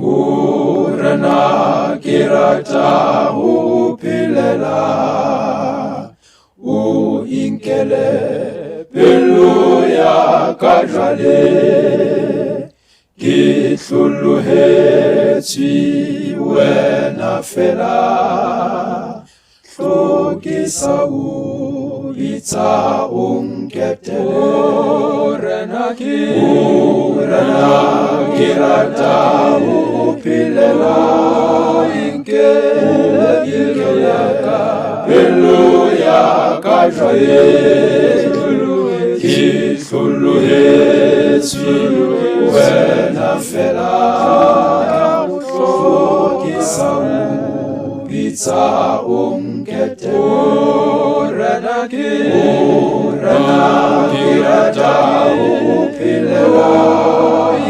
Urana kirata upilela inkele pelu ya kajale kitluluhetsi wena fela hlokisa ulitsa unketele urana kirata upilela inkele pelu ya kajale kitluluhetsi wena fela hlokisa ulitsa unketele urana kirata upilela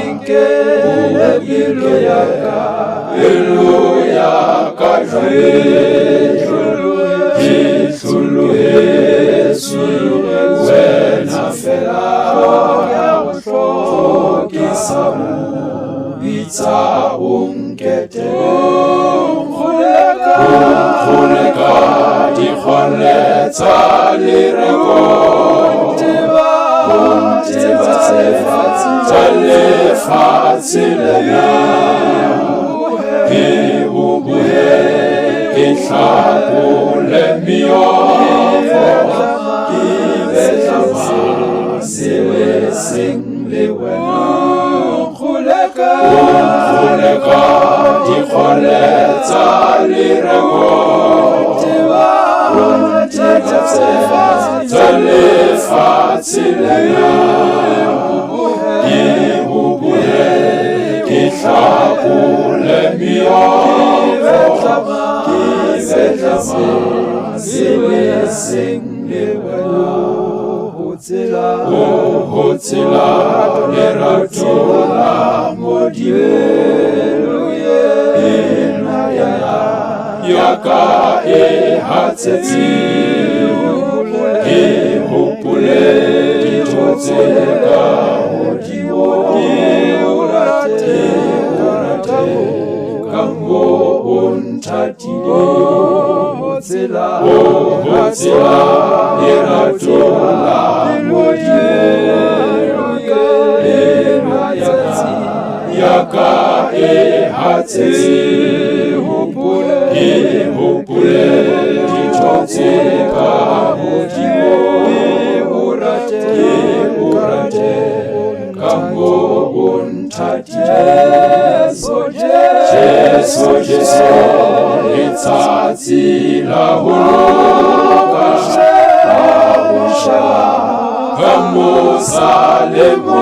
inkele pelu ya kajale kitluluhetsi wena fela hlokisa ulitsa unketele khuleka dikgole tsa lereko tsa lefatshe lena ke ubuhe ke hlakole miyofo ke betlama sewe seng le wena khuleka dikgole tsa lereko tsa lefatshe lena ke ubuhe ke hlakole miyofo ke betlama sewe seng le wena ho tsela lerato la Modimo ya ka e hatsetse ke hopole ditotse ka hodimo o rate ka mo o nthatile ho tsela lerato la Modimo ya ka e hatsetse ke hopole ditotse ka hodimo o rate ka mo o nthatile Jesu letsatsi la ho loka ka mo Salemo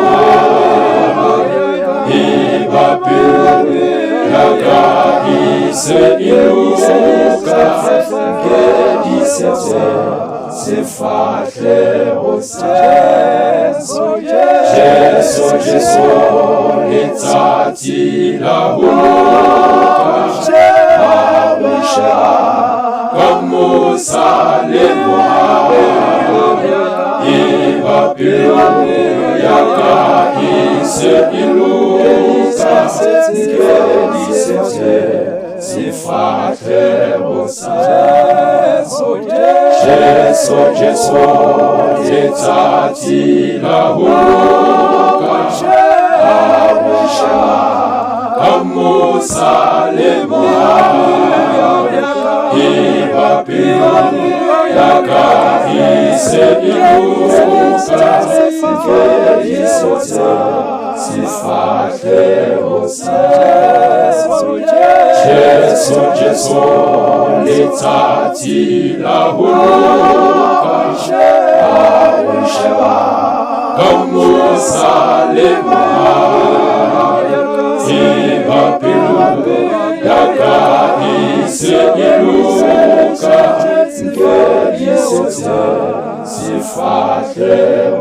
la ka se iluka ke disetse se fahle o Jesu letsatsi la ho loka ka mo Salemo ya ka se iluka ke disetse se fahle o Jesu letsatsi la ho loka ka mo Salemo ya ka se iluka ke disetse se fahle o Jesu letsatsi la ho loka ka mo Salemo ya ka se iluka ke disetse se fahle o